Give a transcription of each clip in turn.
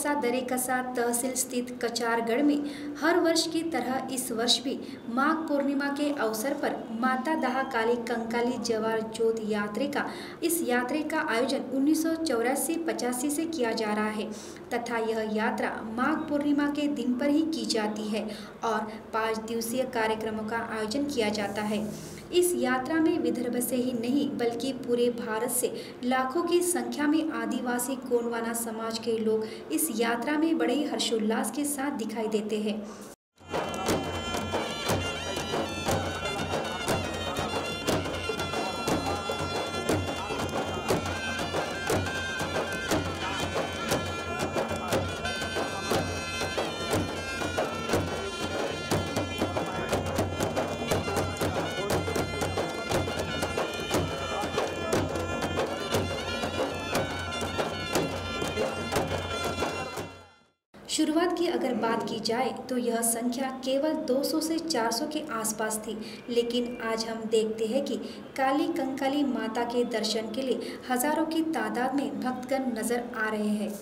कस्सा दरे कस्सा तहसील स्थित कचारगढ़ में हर वर्ष की तरह इस वर्ष भी माघ पूर्णिमा के अवसर पर माता दाह काली कंकाली जवार जोत यात्रा का आयोजन 1984-85 से किया जा रहा है तथा यह यात्रा माघ पूर्णिमा के दिन पर ही की जाती है और 5 दिवसीय कार्यक्रमों का आयोजन किया जाता है। इस यात्रा में विदर्भ से ही नहीं बल्कि पूरे भारत से लाखों की संख्या में आदिवासी गोंडवाना समाज के लोग इस यात्रा में बड़े ही हर्षोल्लास के साथ दिखाई देते हैं। शुरुआत की अगर बात की जाए तो यह संख्या केवल 200 से 400 के आसपास थी, लेकिन आज हम देखते हैं कि काली कंकाली माता के दर्शन के लिए हजारों की तादाद में भक्तगण नजर आ रहे हैं।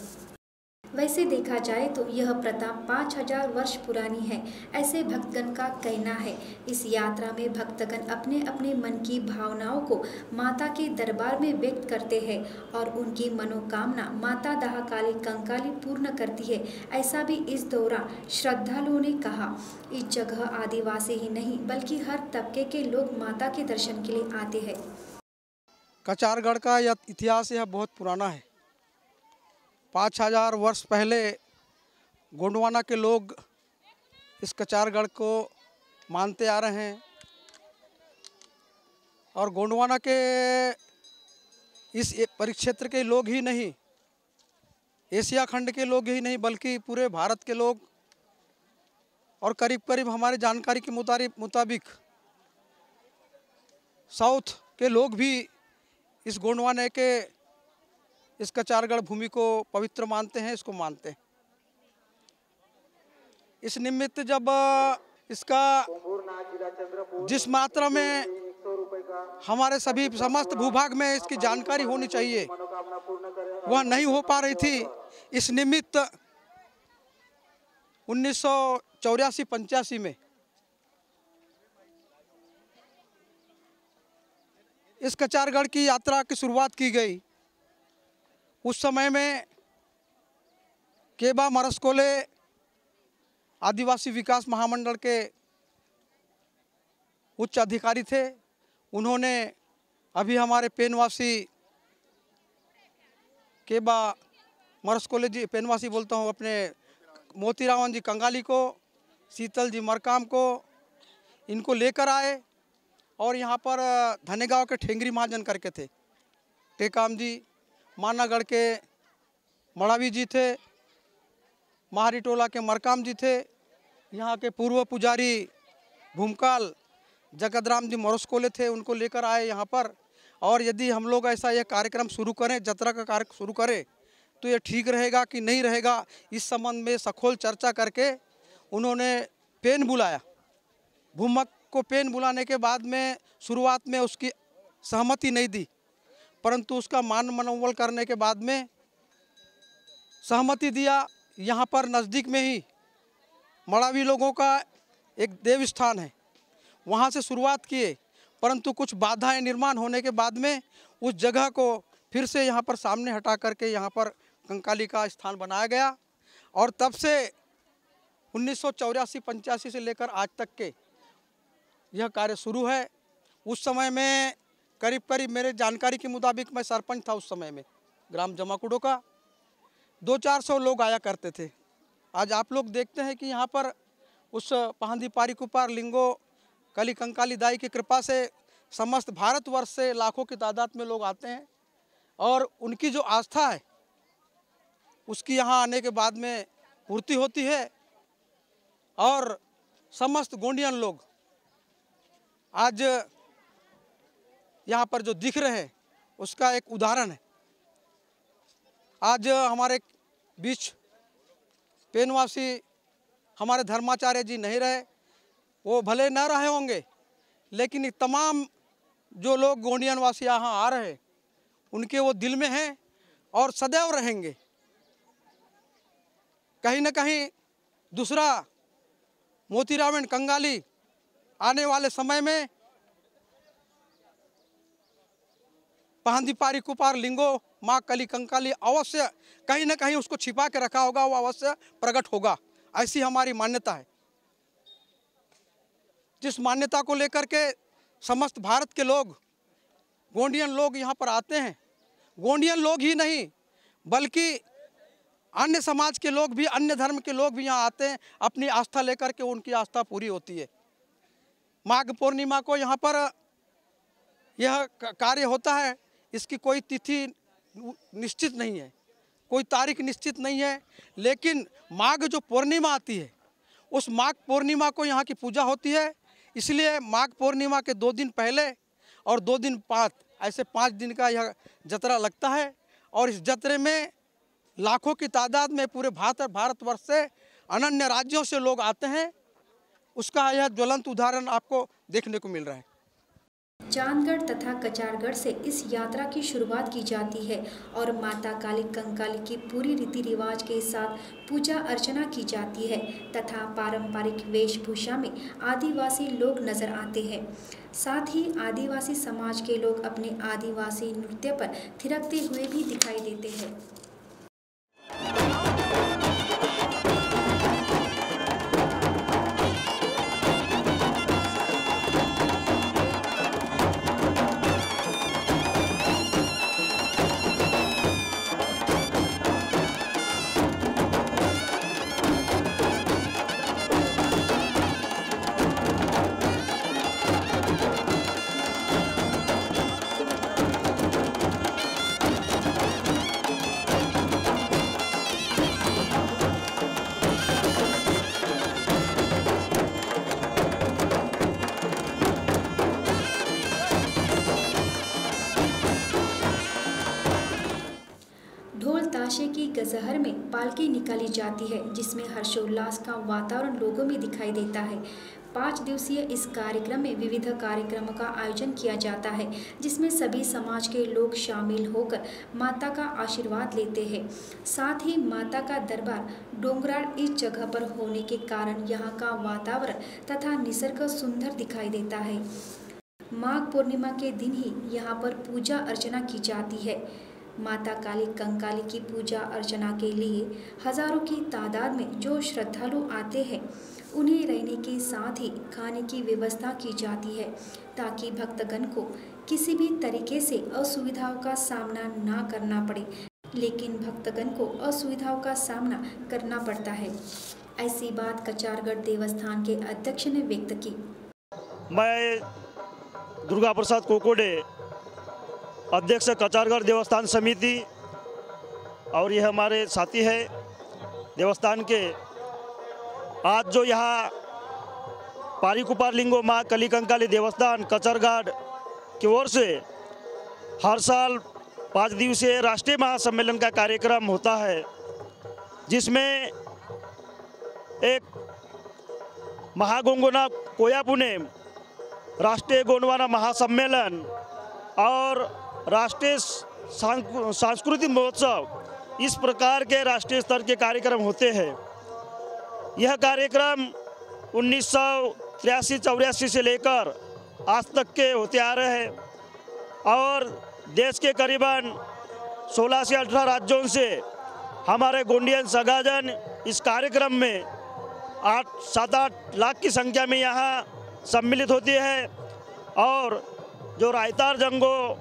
वैसे देखा जाए तो यह प्रथा 5000 वर्ष पुरानी है, ऐसे भक्तगण का कहना है। इस यात्रा में भक्तगण अपने अपने मन की भावनाओं को माता के दरबार में व्यक्त करते हैं और उनकी मनोकामना माता दाह काली कंकाली पूर्ण करती है, ऐसा भी इस दौरान श्रद्धालुओं ने कहा। इस जगह आदिवासी ही नहीं बल्कि हर तबके के लोग माता के दर्शन के लिए आते हैं। कचारगढ़ का यह इतिहास यह बहुत पुराना है। 5000 वर्ष पहले गोंडवाना के लोग इस कचारगढ़ को मानते आ रहे हैं और गोंडवाना के इस परिक्षेत्र के लोग ही नहीं, एशिया खंड के लोग ही नहीं बल्कि पूरे भारत के लोग और करीब करीब हमारे जानकारी के मुताबिक साउथ के लोग भी इस गोंडवाना के इस कचारगढ़ भूमि को पवित्र मानते हैं, इसको मानते हैं। इस निमित्त जब इसका जिस मात्रा में हमारे सभी समस्त भूभाग में इसकी जानकारी होनी चाहिए वह नहीं हो पा रही थी, इस निमित्त 1984-85 में इस कचारगढ़ की यात्रा की शुरुआत की गई। उस समय में केबा मरस्कोले आदिवासी विकास महामंडल के उच्च अधिकारी थे। उन्होंने अभी हमारे पेनवासी केबा मरस्कोले जी, पेनवासी बोलता हूँ, अपने मोतीरावन जी कंगाली को, शीतल जी मरकाम को, इनको लेकर आए और यहाँ पर धनेगांव के ठेंगरी महाजन करके थे, टेकाम जी, मानागढ़ के मड़ावी जी थे, महारी टोला के मरकाम जी थे, यहाँ के पूर्व पुजारी भूमकाल जगतराम जी मरस्कोले थे, उनको लेकर आए यहाँ पर। और यदि हम लोग ऐसा यह कार्यक्रम शुरू करें, जतरा का कार्य शुरू करें, तो ये ठीक रहेगा कि नहीं रहेगा, इस संबंध में सखोल चर्चा करके उन्होंने पेन बुलाया। भूमक को पेन बुलाने के बाद में शुरुआत में उसकी सहमति नहीं दी, परंतु उसका मान मनोबल करने के बाद में सहमति दिया। यहाँ पर नज़दीक में ही मड़ावी लोगों का एक देव स्थान है, वहाँ से शुरुआत किए, परंतु कुछ बाधाएं निर्माण होने के बाद में उस जगह को फिर से यहाँ पर सामने हटा करके यहाँ पर कंकाली का स्थान बनाया गया। और तब से 1984-85 से लेकर आज तक के यह कार्य शुरू है। उस समय में करीब करीब मेरे जानकारी के मुताबिक मैं सरपंच था उस समय में ग्राम जमाकुड़ो का, 200-400 लोग आया करते थे। आज आप लोग देखते हैं कि यहाँ पर उस पहांदी पारी कुपार लिंगो कली कंकाली दाई की कृपा से समस्त भारतवर्ष से लाखों की तादाद में लोग आते हैं और उनकी जो आस्था है उसकी यहाँ आने के बाद में पूर्ति होती है। और समस्त गोंडियन लोग आज यहाँ पर जो दिख रहे हैं उसका एक उदाहरण है। आज हमारे बीच पेनवासी हमारे धर्माचार्य जी नहीं रहे, वो भले न रहे होंगे, लेकिन तमाम जो लोग गोंडियन वासी यहाँ आ रहे हैं उनके वो दिल में हैं और सदैव रहेंगे। कहीं न कहीं दूसरा मोतीराम एंड कंगाली आने वाले समय में पहंदीपारी कुपार लिंगो माँ कली कंकाली अवश्य कहीं न कहीं उसको छिपा के रखा होगा, वो अवश्य प्रकट होगा, ऐसी हमारी मान्यता है। जिस मान्यता को लेकर के समस्त भारत के लोग, गोंडियन लोग यहाँ पर आते हैं। गोंडियन लोग ही नहीं बल्कि अन्य समाज के लोग भी, अन्य धर्म के लोग भी यहाँ आते हैं, अपनी आस्था लेकर के उनकी आस्था पूरी होती है। माघ पूर्णिमा को यहाँ पर यह कार्य होता है। इसकी कोई तिथि निश्चित नहीं है, कोई तारीख निश्चित नहीं है, लेकिन माघ जो पूर्णिमा आती है उस माघ पूर्णिमा को यहाँ की पूजा होती है। इसलिए माघ पूर्णिमा के 2 दिन पहले और 2 दिन बाद ऐसे 5 दिन का यह जतरा लगता है। और इस जतरे में लाखों की तादाद में पूरे भारतवर्ष से, अन्य राज्यों से लोग आते हैं। उसका यह ज्वलंत उदाहरण आपको देखने को मिल रहा है। चांदगढ़ तथा कचारगढ़ से इस यात्रा की शुरुआत की जाती है और माता काली कंकाली की पूरी रीति रिवाज के साथ पूजा अर्चना की जाती है तथा पारंपरिक वेशभूषा में आदिवासी लोग नजर आते हैं। साथ ही आदिवासी समाज के लोग अपने आदिवासी नृत्य पर थिरकते हुए भी दिखाई देते हैं। ताशे की गजहर में पालकी निकाली जाती है, जिसमें हर्षोल्लास का वातावरण लोगों में दिखाई देता है। 5 दिवसीय इस कार्यक्रम में विविध कार्यक्रमों का आयोजन किया जाता है, जिसमें सभी समाज के लोग शामिल होकर माता का आशीर्वाद लेते हैं। साथ ही माता का दरबार डोंगराळ इस जगह पर होने के कारण यहाँ का वातावरण तथा निसर्ग सुंदर दिखाई देता है। माघ पूर्णिमा के दिन ही यहाँ पर पूजा अर्चना की जाती है। माता काली कंकाली की पूजा अर्चना के लिए हजारों की तादाद में जो श्रद्धालु आते हैं, उन्हें रहने के साथ ही खाने की व्यवस्था की जाती है ताकि भक्तगण को किसी भी तरीके से असुविधाओं का सामना ना करना पड़े, लेकिन भक्तगण को असुविधाओं का सामना करना पड़ता है। ऐसी बात कचारगढ़ देवस्थान के अध्यक्ष ने व्यक्त की। मैं दुर्गा प्रसाद कोकोडे, अध्यक्ष कचारगढ़ देवस्थान समिति, और यह हमारे साथी है देवस्थान के। आज जो यहाँ पारीकुपार लिंगो माँ कली कंकाली देवस्थान कचारगढ़ की ओर से हर साल 5 दिवसीय राष्ट्रीय महासम्मेलन का कार्यक्रम होता है, जिसमें एक महागोंगोना कोयापुने राष्ट्रीय गोंडवाना महासम्मेलन और राष्ट्रीय सांस्कृतिक महोत्सव, इस प्रकार के राष्ट्रीय स्तर के कार्यक्रम होते हैं। यह कार्यक्रम 1983-84 से लेकर आज तक के होते आ रहे हैं और देश के करीबन 16 से 18 राज्यों से हमारे गोंडियन सगाजन इस कार्यक्रम में 7-8 लाख की संख्या में यहाँ सम्मिलित होती है। और जो रायतार जंगो,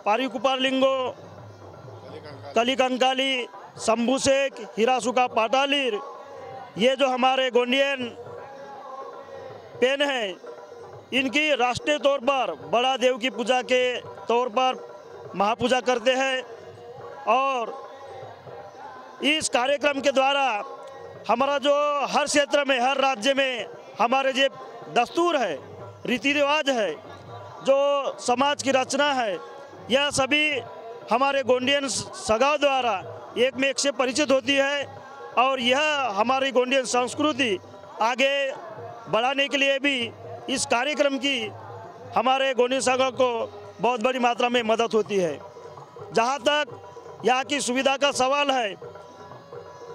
पारीकुपार लिंगो, कली कंकाली, शंभुशेख, हिरासुका पाटालीर, ये जो हमारे गोंडियन पेन हैं, इनकी राष्ट्रीय तौर पर बड़ा देव की पूजा के तौर पर महापूजा करते हैं। और इस कार्यक्रम के द्वारा हमारा जो हर क्षेत्र में, हर राज्य में हमारे जो दस्तूर है, रीति रिवाज है, जो समाज की रचना है, यह सभी हमारे गोंडियन सगाओं द्वारा एक में एक से परिचित होती है। और यह हमारी गोंडियन संस्कृति आगे बढ़ाने के लिए भी इस कार्यक्रम की हमारे गोंडियन सगाओं को बहुत बड़ी मात्रा में मदद होती है। जहाँ तक यहाँ की सुविधा का सवाल है,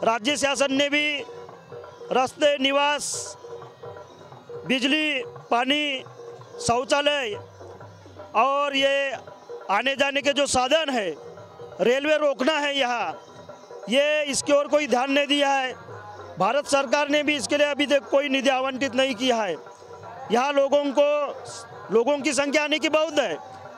राज्य शासन ने भी रास्ते, निवास, बिजली, पानी, शौचालय और ये आने जाने के जो साधन है, रेलवे रोकना है यहाँ, ये इसकी ओर कोई ध्यान नहीं दिया है। भारत सरकार ने भी इसके लिए अभी तक कोई निधि आवंटित नहीं किया है। यहाँ लोगों की संख्या आने की बहुत है,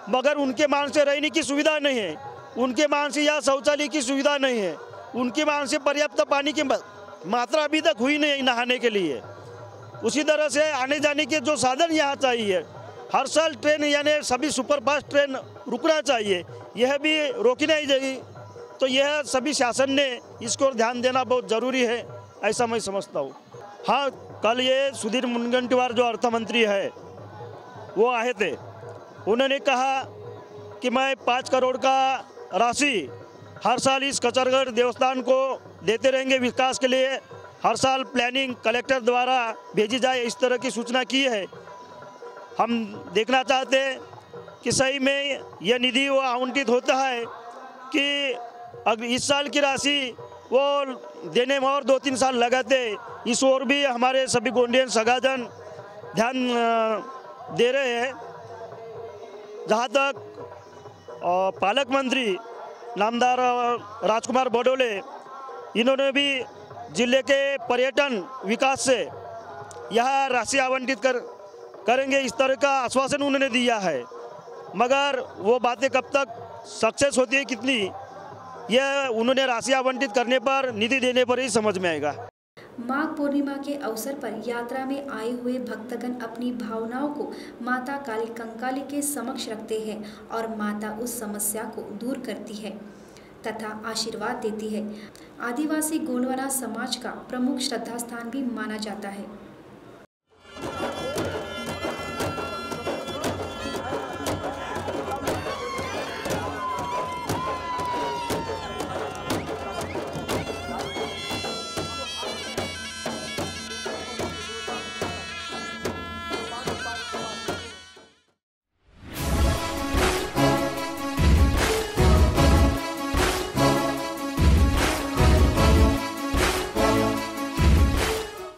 मगर उनके मान से रहने की सुविधा नहीं है, उनके मान से यहाँ शौचालय की सुविधा नहीं है, उनके मान से पर्याप्त पानी की मात्रा अभी तक हुई नहीं नहाने के लिए। उसी तरह से आने जाने के जो साधन यहाँ चाहिए, हर साल ट्रेन यानी सभी सुपरफास्ट ट्रेन रुकना चाहिए, यह भी रोकी नहीं जाएगी। तो यह सभी शासन ने इसको ध्यान देना बहुत ज़रूरी है, ऐसा मैं समझता हूँ। हाँ, कल ये सुधीर मुनगंटीवार जो अर्थ मंत्री है वो आए थे, उन्होंने कहा कि मैं 5 करोड़ का राशि हर साल इस कचरगढ़ देवस्थान को देते रहेंगे विकास के लिए, हर साल प्लानिंग कलेक्टर द्वारा भेजी जाए, इस तरह की सूचना की है। हम देखना चाहते हैं कि सही में यह निधि वो आवंटित होता है कि अगर इस साल की राशि वो देने में और 2-3 साल लगाते, इस ओर भी हमारे सभी गोंडियन सगाजन ध्यान दे रहे हैं। जहाँ तक पालक मंत्री नामदार राजकुमार बडोले, इन्होंने भी जिले के पर्यटन विकास से यह राशि आवंटित करेंगे, इस तरह का आश्वासन उन्होंने दिया है, मगर वो बातें कब तक सक्सेस होती है कितनी, यह उन्होंने राशि आवंटित करने पर, निधि देने पर ही समझ में आएगा। माघ पूर्णिमा के अवसर पर यात्रा में आए हुए भक्तगण अपनी भावनाओं को माता काली कंकाली के समक्ष रखते हैं और माता उस समस्या को दूर करती है तथा आशीर्वाद देती है। आदिवासी गोंडवाना समाज का प्रमुख श्रद्धा स्थान भी माना जाता है।